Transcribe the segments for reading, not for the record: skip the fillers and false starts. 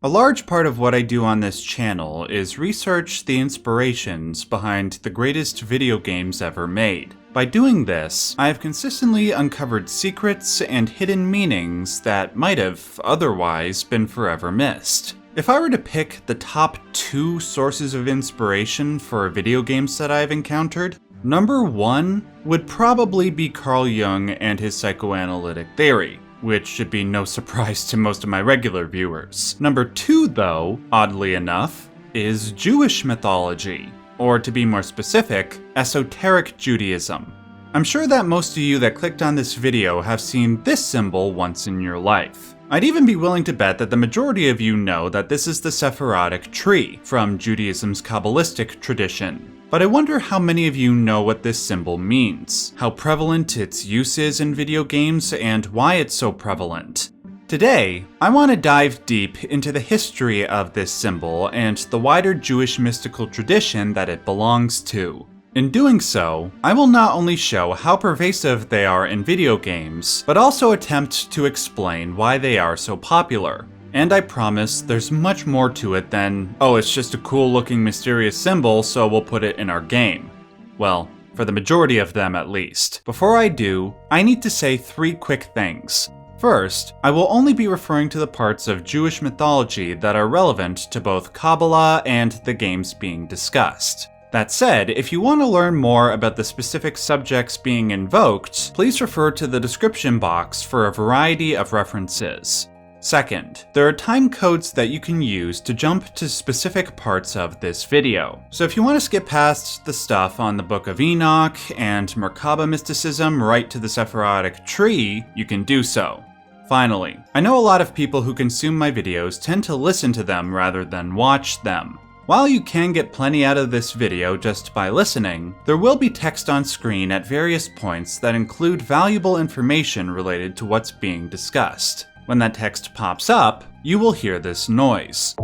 A large part of what I do on this channel is research the inspirations behind the greatest video games ever made. By doing this, I have consistently uncovered secrets and hidden meanings that might have otherwise been forever missed. If I were to pick the top 2 sources of inspiration for video games that I've encountered, number 1 would probably be Carl Jung and his psychoanalytic theory, which should be no surprise to most of my regular viewers. Number 2, though, oddly enough, is Jewish mythology, or to be more specific, esoteric Judaism. I'm sure that most of you that clicked on this video have seen this symbol once in your life. I'd even be willing to bet that the majority of you know that this is the Sephiroth tree from Judaism's Kabbalistic tradition. But I wonder how many of you know what this symbol means, how prevalent its use is in video games, and why it's so prevalent. Today, I want to dive deep into the history of this symbol and the wider Jewish mystical tradition that it belongs to. In doing so, I will not only show how pervasive they are in video games, but also attempt to explain why they are so popular. And I promise there's much more to it than, oh, it's just a cool looking mysterious symbol, so we'll put it in our game. Well, for the majority of them at least. Before I do, I need to say 3 quick things. First, I will only be referring to the parts of Jewish mythology that are relevant to both Kabbalah and the games being discussed. That said, if you want to learn more about the specific subjects being invoked, please refer to the description box for a variety of references. Second, there are time codes that you can use to jump to specific parts of this video. So if you want to skip past the stuff on the Book of Enoch and Merkabah mysticism right to the Sephiroth tree, you can do so. Finally, I know a lot of people who consume my videos tend to listen to them rather than watch them. While you can get plenty out of this video just by listening, there will be text on screen at various points that include valuable information related to what's being discussed. When that text pops up, you will hear this noise.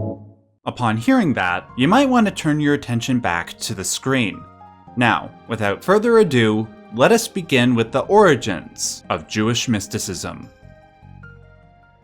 Upon hearing that, you might want to turn your attention back to the screen. Now, without further ado, let us begin with the origins of Jewish mysticism.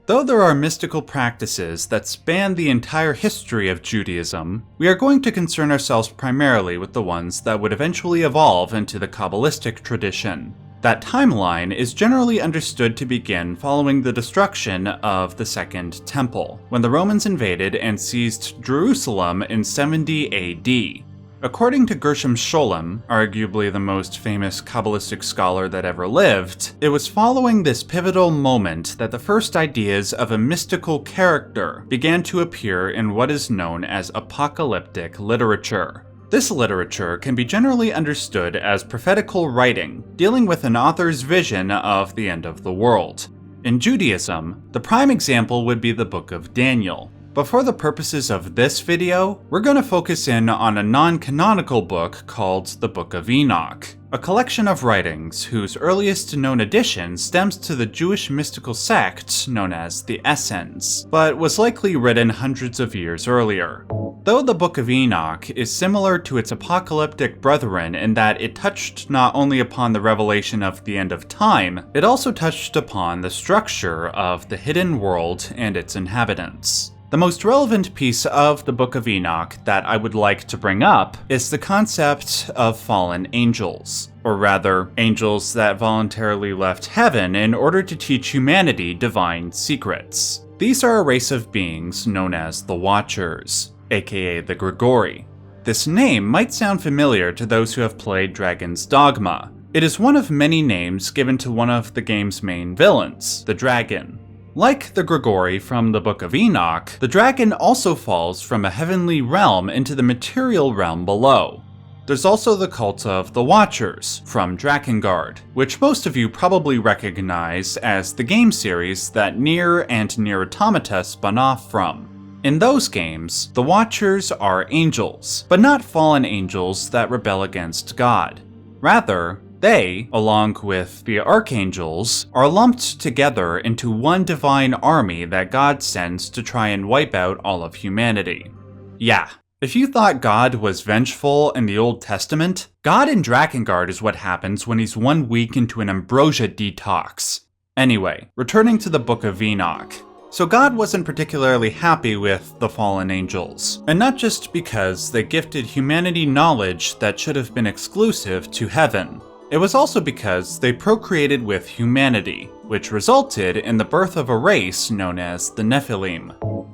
Though there are mystical practices that span the entire history of Judaism, we are going to concern ourselves primarily with the ones that would eventually evolve into the Kabbalistic tradition. That timeline is generally understood to begin following the destruction of the Second Temple, when the Romans invaded and seized Jerusalem in 70 AD. According to Gershom Scholem, arguably the most famous Kabbalistic scholar that ever lived, it was following this pivotal moment that the first ideas of a mystical character began to appear in what is known as apocalyptic literature. This literature can be generally understood as prophetical writing, dealing with an author's vision of the end of the world. In Judaism, the prime example would be the Book of Daniel. But for the purposes of this video, we're going to focus in on a non-canonical book called the Book of Enoch, a collection of writings whose earliest known edition stems to the Jewish mystical sect known as the Essenes, but was likely written hundreds of years earlier. Though the Book of Enoch is similar to its apocalyptic brethren in that it touched not only upon the revelation of the end of time, it also touched upon the structure of the hidden world and its inhabitants. The most relevant piece of the Book of Enoch that I would like to bring up is the concept of fallen angels, or rather, angels that voluntarily left heaven in order to teach humanity divine secrets. These are a race of beings known as the Watchers, aka the Grigori. This name might sound familiar to those who have played Dragon's Dogma. It is one of many names given to one of the game's main villains, the dragon. Like the Grigori from the Book of Enoch, the dragon also falls from a heavenly realm into the material realm below. There's also the cult of the Watchers from Drakengard, which most of you probably recognize as the game series that Nier and Nier Automata spun off from. In those games, the Watchers are angels, but not fallen angels that rebel against God. Rather, they, along with the archangels, are lumped together into one divine army that God sends to try and wipe out all of humanity. Yeah, if you thought God was vengeful in the Old Testament, God in Drakengard is what happens when he's 1 week into an ambrosia detox. Anyway, returning to the Book of Enoch. So God wasn't particularly happy with the fallen angels, and not just because they gifted humanity knowledge that should have been exclusive to heaven. It was also because they procreated with humanity, which resulted in the birth of a race known as the Nephilim.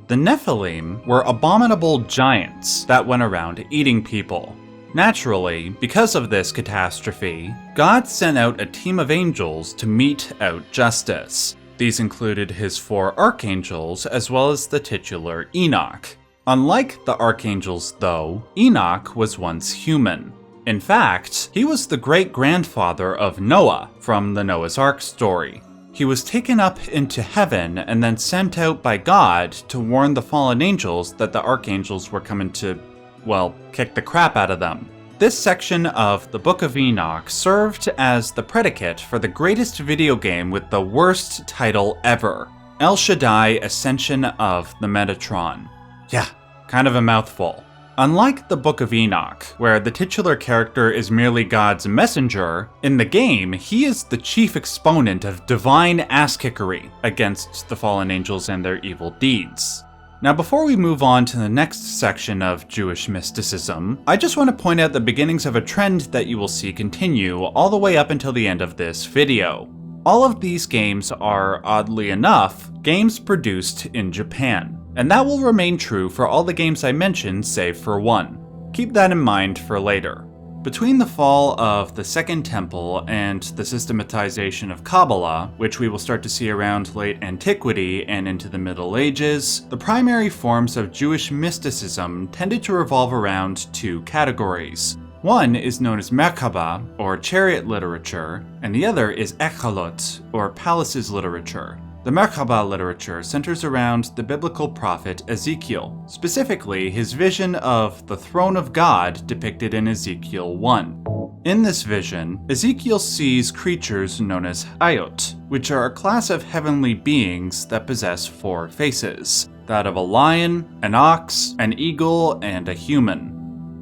The Nephilim were abominable giants that went around eating people. Naturally, because of this catastrophe, God sent out a team of angels to mete out justice. These included his 4 archangels as well as the titular Enoch. Unlike the archangels though, Enoch was once human. In fact, he was the great-grandfather of Noah from the Noah's Ark story. He was taken up into heaven and then sent out by God to warn the fallen angels that the archangels were coming to, well, kick the crap out of them. This section of the Book of Enoch served as the predicate for the greatest video game with the worst title ever, El Shaddai Ascension of the Metatron. Yeah, kind of a mouthful. Unlike the Book of Enoch, where the titular character is merely God's messenger, in the game, he is the chief exponent of divine ass-kickery against the fallen angels and their evil deeds. Now, before we move on to the next section of Jewish mysticism, I just want to point out the beginnings of a trend that you will see continue all the way up until the end of this video. All of these games are, oddly enough, games produced in Japan, and that will remain true for all the games I mentioned save for one. Keep that in mind for later. Between the fall of the Second Temple and the systematization of Kabbalah, which we will start to see around late antiquity and into the Middle Ages, the primary forms of Jewish mysticism tended to revolve around 2 categories. One is known as Merkabah, or chariot literature, and the other is Hekhalot, or palaces literature. The Merkabah literature centers around the biblical prophet Ezekiel, specifically his vision of the throne of God depicted in Ezekiel 1. In this vision, Ezekiel sees creatures known as Hayot, which are a class of heavenly beings that possess 4 faces, that of a lion, an ox, an eagle, and a human.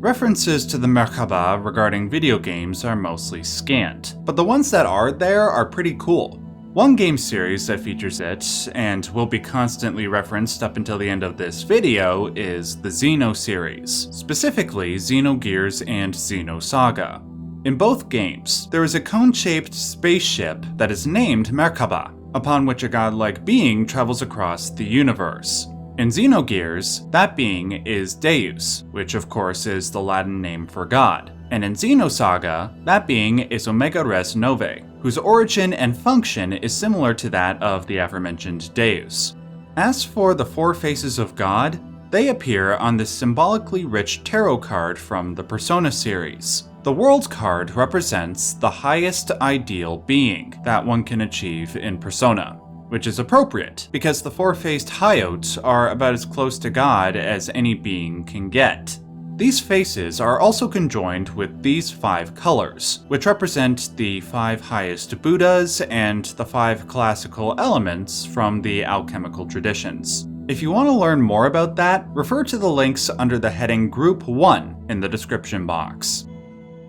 References to the Merkabah regarding video games are mostly scant, but the ones that are there are pretty cool. One game series that features it, and will be constantly referenced up until the end of this video, is the Xeno series, specifically Xenogears and Xenosaga. In both games, there is a cone-shaped spaceship that is named Merkabah, upon which a godlike being travels across the universe. In Xenogears, that being is Deus, which of course is the Latin name for God. And in Xenosaga, that being is Omega Res Novae, whose origin and function is similar to that of the aforementioned Deus. As for the 4 faces of God, they appear on this symbolically rich tarot card from the Persona series. The World card represents the highest ideal being that one can achieve in Persona, which is appropriate, because the 4-faced Hayot are about as close to God as any being can get. These faces are also conjoined with these 5 colors, which represent the 5 highest Buddhas and the 5 classical elements from the alchemical traditions. If you want to learn more about that, refer to the links under the heading Group 1 in the description box.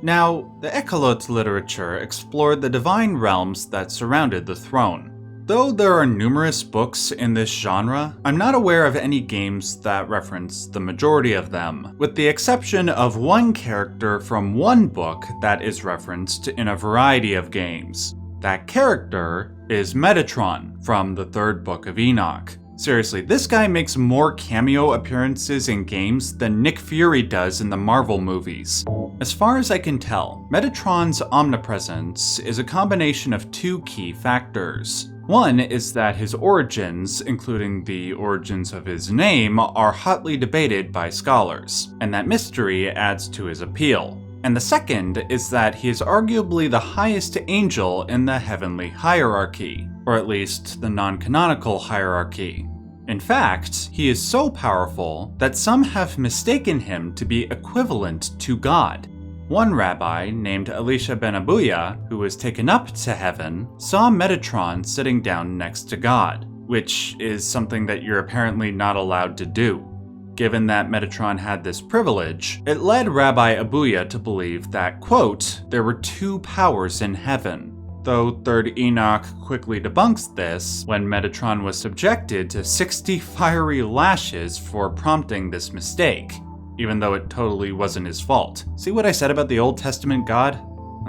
Now, the Hekhalot literature explored the divine realms that surrounded the throne. Though there are numerous books in this genre, I'm not aware of any games that reference the majority of them, with the exception of one character from one book that is referenced in a variety of games. That character is Metatron from the 3rd book of Enoch. Seriously, this guy makes more cameo appearances in games than Nick Fury does in the Marvel movies. As far as I can tell, Metatron's omnipresence is a combination of 2 key factors. One is that his origins, including the origins of his name, are hotly debated by scholars, and that mystery adds to his appeal. And the second is that he is arguably the highest angel in the heavenly hierarchy, or at least the non-canonical hierarchy. In fact, he is so powerful that some have mistaken him to be equivalent to God. One rabbi, named Elisha ben Abuya, who was taken up to heaven, saw Metatron sitting down next to God, which is something that you're apparently not allowed to do. Given that Metatron had this privilege, it led Rabbi Abuya to believe that, quote, there were 2 powers in heaven. though 3rd Enoch quickly debunks this when Metatron was subjected to 60 fiery lashes for prompting this mistake, even though it totally wasn't his fault. See what I said about the Old Testament God?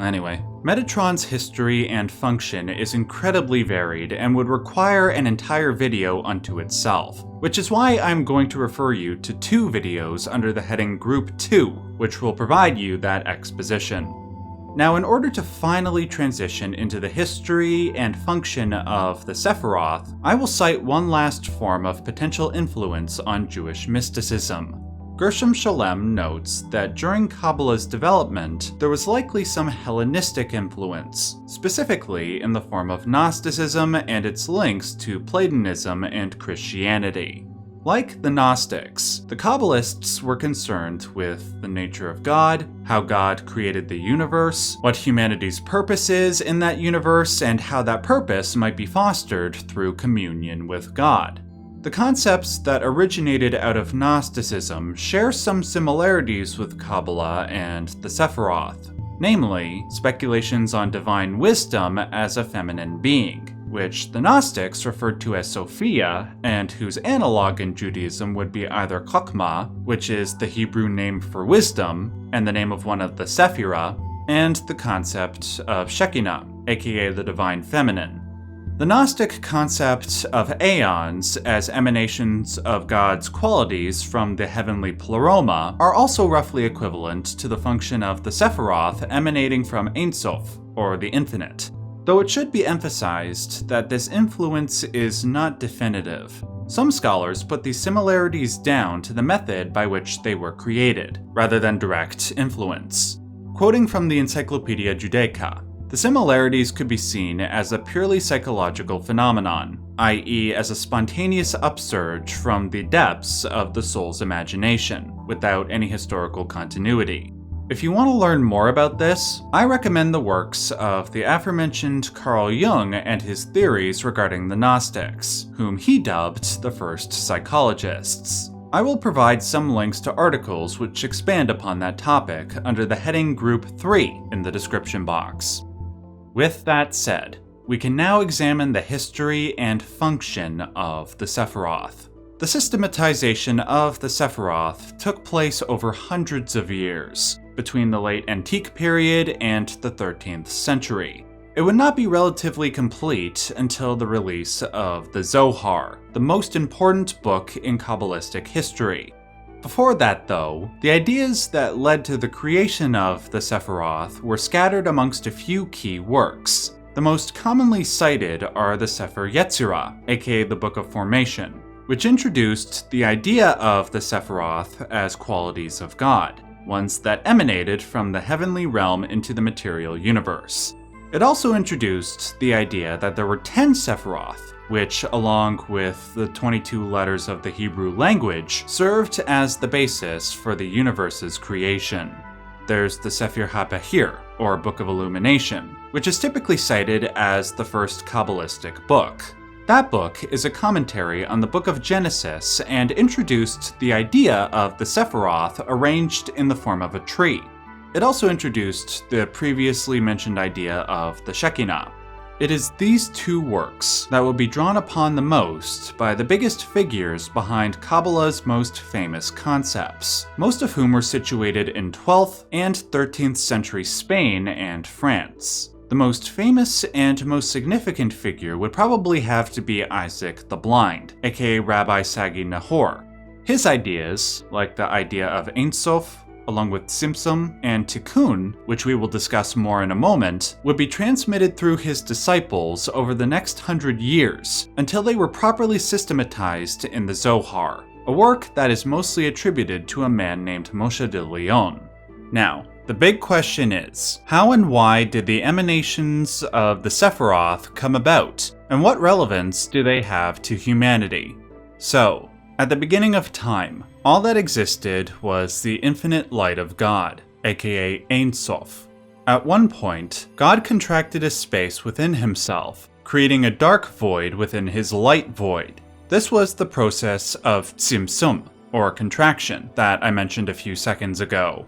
Anyway, Metatron's history and function is incredibly varied and would require an entire video unto itself, which is why I'm going to refer you to 2 videos under the heading Group 2, which will provide you that exposition. Now, in order to finally transition into the history and function of the Sephiroth, I will cite one last form of potential influence on Jewish mysticism. Gershom Scholem notes that during Kabbalah's development, there was likely some Hellenistic influence, specifically in the form of Gnosticism and its links to Platonism and Christianity. Like the Gnostics, the Kabbalists were concerned with the nature of God, how God created the universe, what humanity's purpose is in that universe, and how that purpose might be fostered through communion with God. The concepts that originated out of Gnosticism share some similarities with Kabbalah and the Sephiroth, namely, speculations on divine wisdom as a feminine being, which the Gnostics referred to as Sophia, and whose analog in Judaism would be either Chokmah, which is the Hebrew name for wisdom, and the name of one of the Sephirah, and the concept of Shekinah, aka the divine feminine. The Gnostic concept of aeons as emanations of God's qualities from the heavenly pleroma are also roughly equivalent to the function of the Sephiroth emanating from Ein Sof, or the infinite, though it should be emphasized that this influence is not definitive. Some scholars put these similarities down to the method by which they were created, rather than direct influence. Quoting from the Encyclopedia Judaica, the similarities could be seen as a purely psychological phenomenon, i.e. as a spontaneous upsurge from the depths of the soul's imagination, without any historical continuity. If you want to learn more about this, I recommend the works of the aforementioned Carl Jung and his theories regarding the Gnostics, whom he dubbed the first psychologists. I will provide some links to articles which expand upon that topic under the heading Group 3 in the description box. With that said, we can now examine the history and function of the Sephiroth. The systematization of the Sephiroth took place over hundreds of years, between the late Antique period and the 13th century. It would not be relatively complete until the release of the Zohar, the most important book in Kabbalistic history. Before that, though, the ideas that led to the creation of the Sephiroth were scattered amongst a few key works. The most commonly cited are the Sefer Yetzirah, aka the Book of Formation, which introduced the idea of the Sephiroth as qualities of God, ones that emanated from the heavenly realm into the material universe. It also introduced the idea that there were 10 Sephiroth, which, along with the 22 letters of the Hebrew language, served as the basis for the universe's creation. There's the Sefer HaBehir, or Book of Illumination, which is typically cited as the first Kabbalistic book. That book is a commentary on the Book of Genesis and introduced the idea of the Sephiroth arranged in the form of a tree. It also introduced the previously mentioned idea of the Shekinah. It is these 2 works that will be drawn upon the most by the biggest figures behind Kabbalah's most famous concepts, most of whom were situated in 12th and 13th century Spain and France. The most famous and most significant figure would probably have to be Isaac the Blind, aka Rabbi Sagi Nahor. His ideas, like the idea of Ein Sof, along with Tzimtzum and Tikkun, which we will discuss more in a moment, would be transmitted through his disciples over the next 100 years, until they were properly systematized in the Zohar, a work that is mostly attributed to a man named Moshe de Leon. Now, the big question is, how and why did the emanations of the Sephiroth come about, and what relevance do they have to humanity? So, at the beginning of time, all that existed was the infinite light of God, aka Ein Sof. At one point, God contracted a space within himself, creating a dark void within his light void. This was the process of Tzimtzum, or contraction, that I mentioned a few seconds ago.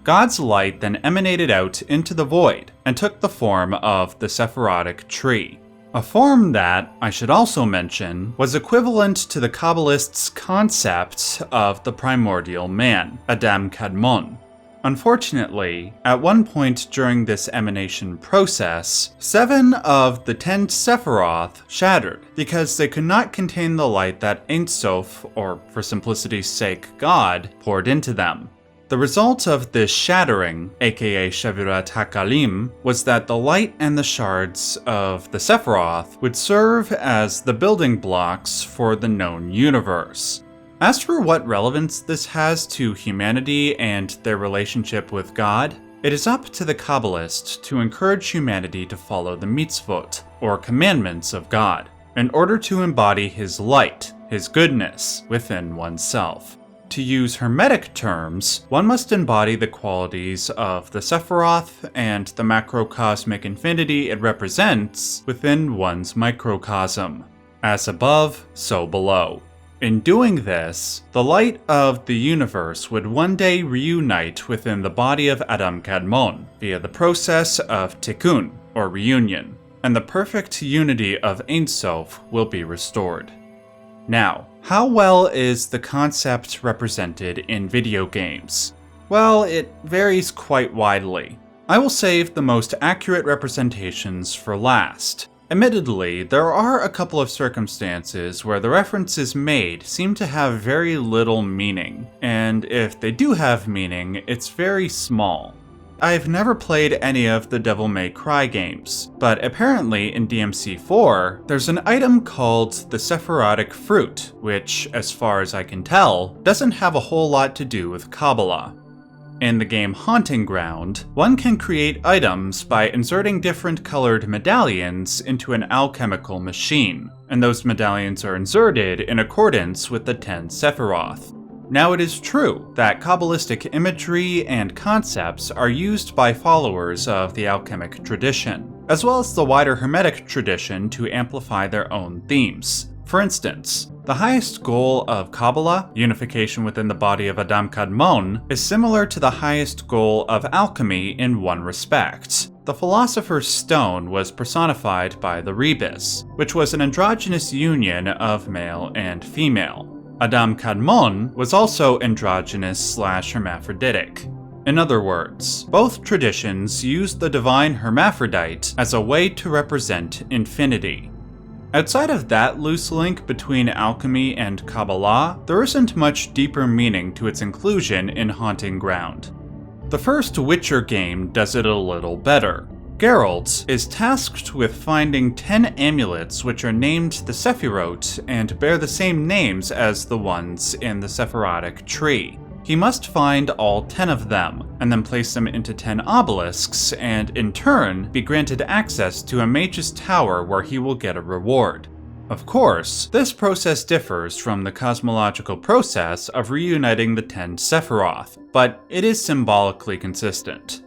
God's light then emanated out into the void and took the form of the Sephirotic tree. A form that, I should also mention, was equivalent to the Kabbalists' concept of the primordial man, Adam Kadmon. Unfortunately, at one point during this emanation process, 7 of the 10 Sephiroth shattered because they could not contain the light that Ein Sof, or for simplicity's sake, God, poured into them. The result of this shattering, aka Shavurat Hakalim, was that the light and the shards of the Sephiroth would serve as the building blocks for the known universe. As for what relevance this has to humanity and their relationship with God, it is up to the Kabbalist to encourage humanity to follow the mitzvot, or commandments of God, in order to embody His light, His goodness, within oneself. To use Hermetic terms, one must embody the qualities of the Sephiroth and the macrocosmic infinity it represents within one's microcosm. As above, so below. In doing this, the light of the universe would one day reunite within the body of Adam Kadmon via the process of tikkun, or reunion, and the perfect unity of Ein Sof will be restored. Now, how well is the concept represented in video games? Well, it varies quite widely. I will save the most accurate representations for last. Admittedly, there are a couple of circumstances where the references made seem to have very little meaning, and if they do have meaning, it's very small. I've never played any of the Devil May Cry games, but apparently in DMC4, there's an item called the Sephirotic Fruit, which, as far as I can tell, doesn't have a whole lot to do with Kabbalah. In the game Haunting Ground, one can create items by inserting different colored medallions into an alchemical machine, and those medallions are inserted in accordance with the 10 Sephiroth. Now it is true that Kabbalistic imagery and concepts are used by followers of the alchemic tradition, as well as the wider Hermetic tradition to amplify their own themes. For instance, the highest goal of Kabbalah, unification within the body of Adam Kadmon, is similar to the highest goal of alchemy in one respect. The Philosopher's Stone was personified by the rebis, which was an androgynous union of male and female. Adam Kadmon was also androgynous/hermaphroditic. In other words, both traditions used the divine hermaphrodite as a way to represent infinity. Outside of that loose link between alchemy and Kabbalah, there isn't much deeper meaning to its inclusion in Haunting Ground. The first Witcher game does it a little better. Geralt is tasked with finding 10 amulets which are named the Sephiroth and bear the same names as the ones in the Sephirotic tree. He must find all 10 of them, and then place them into 10 obelisks, and in turn, be granted access to a mage's tower where he will get a reward. Of course, this process differs from the cosmological process of reuniting the 10 Sephiroth, but it is symbolically consistent.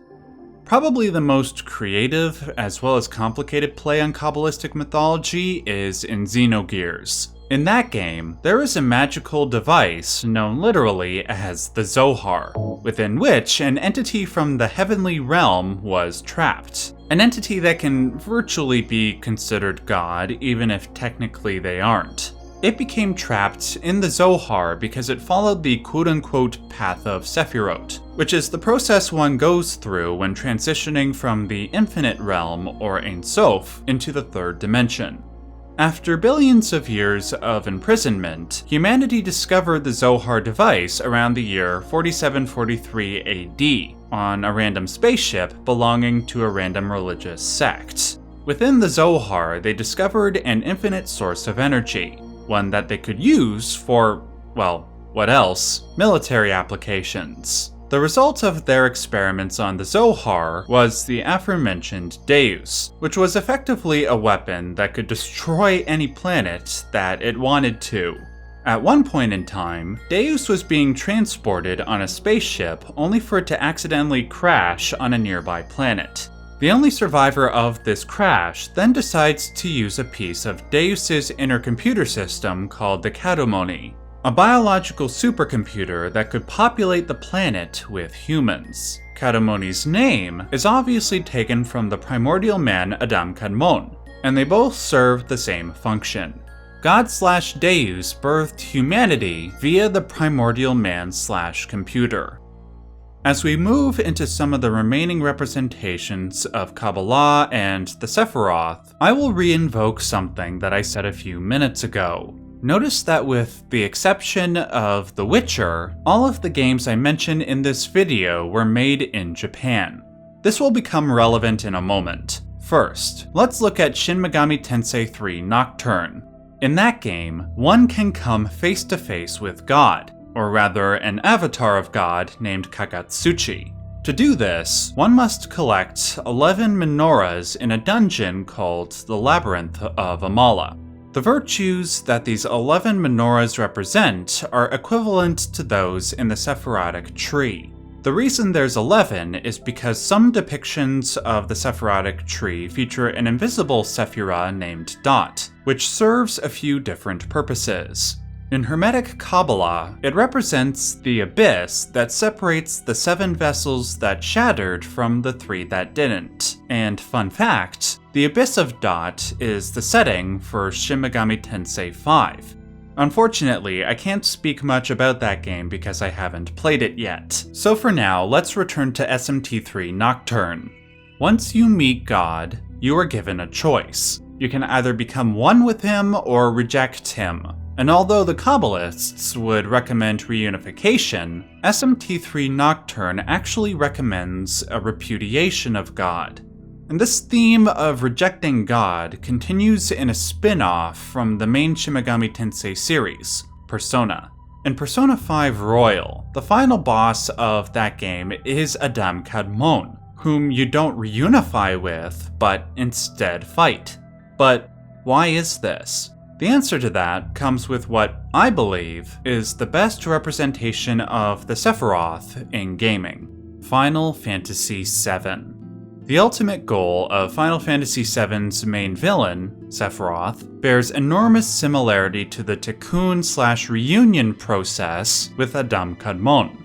Probably the most creative, as well as complicated play on Kabbalistic mythology is in Xenogears. In that game, there is a magical device known literally as the Zohar, within which an entity from the heavenly realm was trapped. An entity that can virtually be considered God, even if technically they aren't. It became trapped in the Zohar because it followed the quote-unquote path of Sephiroth, which is the process one goes through when transitioning from the infinite realm, or Ein Sof, into the third dimension. After billions of years of imprisonment, humanity discovered the Zohar device around the year 4743 AD, on a random spaceship belonging to a random religious sect. Within the Zohar, they discovered an infinite source of energy, one that they could use for, well, what else? Military applications. The result of their experiments on the Zohar was the aforementioned Deus, which was effectively a weapon that could destroy any planet that it wanted to. At one point in time, Deus was being transported on a spaceship only for it to accidentally crash on a nearby planet. The only survivor of this crash then decides to use a piece of Deus's inner computer system called the Kadomoni, a biological supercomputer that could populate the planet with humans. Kadmoni's name is obviously taken from the primordial man Adam Kadmon, and they both serve the same function. God/Deus birthed humanity via the primordial man/computer. As we move into some of the remaining representations of Kabbalah and the Sephiroth, I will re-invoke something that I said a few minutes ago. Notice that with the exception of The Witcher, all of the games I mention in this video were made in Japan. This will become relevant in a moment. First, let's look at Shin Megami Tensei 3 Nocturne. In that game, one can come face to face with God, or rather an avatar of God named Kagatsuchi. To do this, one must collect 11 menorahs in a dungeon called the Labyrinth of Amala. The virtues that these 11 menorahs represent are equivalent to those in the Sephirotic tree. The reason there's 11 is because some depictions of the Sephirotic tree feature an invisible Sephirah named Dot, which serves a few different purposes. In Hermetic Kabbalah, it represents the abyss that separates the 7 vessels that shattered from the 3 that didn't. And fun fact, the Abyss of Dot is the setting for Shin Megami Tensei 5. Unfortunately, I can't speak much about that game because I haven't played it yet. So for now, let's return to SMT3 Nocturne. Once you meet God, you are given a choice. You can either become one with him or reject him. And although the Kabbalists would recommend reunification, SMT3 Nocturne actually recommends a repudiation of God. And this theme of rejecting God continues in a spin-off from the main Shin Megami Tensei series, Persona. In Persona 5 Royal, the final boss of that game is Adam Kadmon, whom you don't reunify with, but instead fight. But why is this? The answer to that comes with what I believe is the best representation of the Sephiroth in gaming: Final Fantasy VII. The ultimate goal of Final Fantasy VII's main villain, Sephiroth, bears enormous similarity to the Tikkun/reunion process with Adam Kadmon.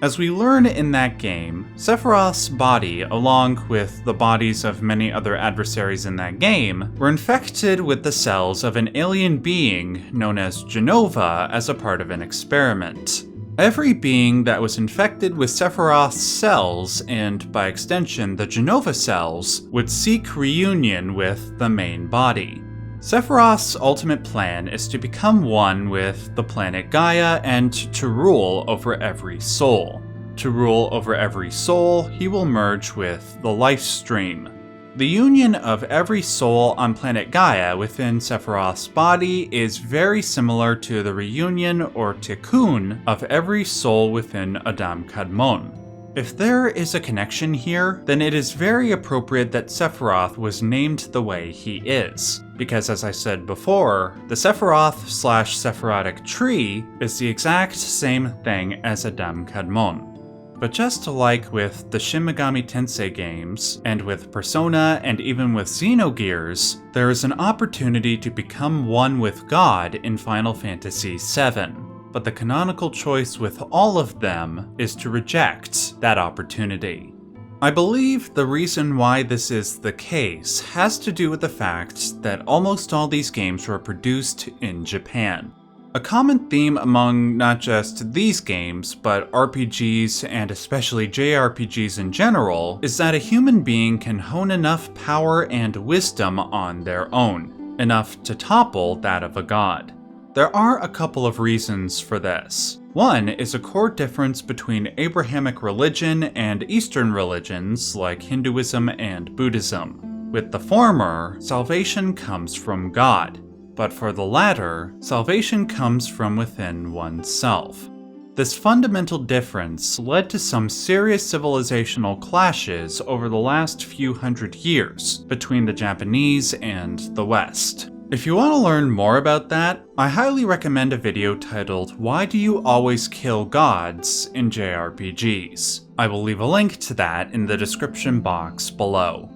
As we learn in that game, Sephiroth's body, along with the bodies of many other adversaries in that game, were infected with the cells of an alien being known as Genova as a part of an experiment. Every being that was infected with Sephiroth's cells, and by extension the Genova cells, would seek reunion with the main body. Sephiroth's ultimate plan is to become one with the planet Gaia and to rule over every soul. To rule over every soul, he will merge with the life stream. The union of every soul on planet Gaia within Sephiroth's body is very similar to the reunion or tikkun of every soul within Adam Kadmon. If there is a connection here, then it is very appropriate that Sephiroth was named the way he is, because as I said before, the Sephiroth/Sephirotic tree is the exact same thing as Adam Kadmon. But just like with the Shin Megami Tensei games, and with Persona, and even with Xenogears, there is an opportunity to become one with God in Final Fantasy VII. But the canonical choice with all of them is to reject that opportunity. I believe the reason why this is the case has to do with the fact that almost all these games were produced in Japan. A common theme among not just these games, but RPGs and especially JRPGs in general, is that a human being can hone enough power and wisdom on their own, enough to topple that of a god. There are a couple of reasons for this. One is a core difference between Abrahamic religion and Eastern religions like Hinduism and Buddhism. With the former, salvation comes from God. But for the latter, salvation comes from within oneself. This fundamental difference led to some serious civilizational clashes over the last few hundred years between the Japanese and the West. If you want to learn more about that, I highly recommend a video titled "Why Do You Always Kill Gods in JRPGs?" I will leave a link to that in the description box below.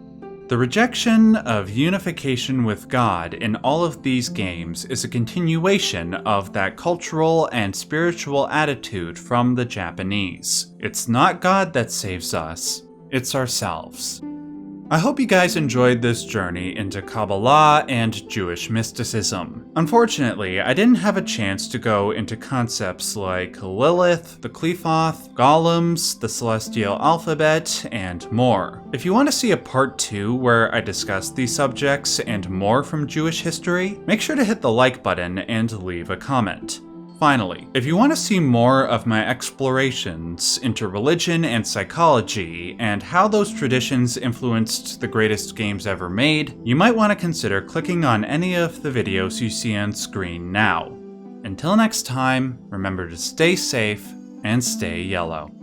The rejection of unification with God in all of these games is a continuation of that cultural and spiritual attitude from the Japanese. It's not God that saves us, it's ourselves. I hope you guys enjoyed this journey into Kabbalah and Jewish mysticism. Unfortunately, I didn't have a chance to go into concepts like Lilith, the Qliphoth, golems, the celestial alphabet, and more. If you want to see a part 2 where I discuss these subjects and more from Jewish history, make sure to hit the like button and leave a comment. Finally, if you want to see more of my explorations into religion and psychology and how those traditions influenced the greatest games ever made, you might want to consider clicking on any of the videos you see on screen now. Until next time, remember to stay safe and stay yellow.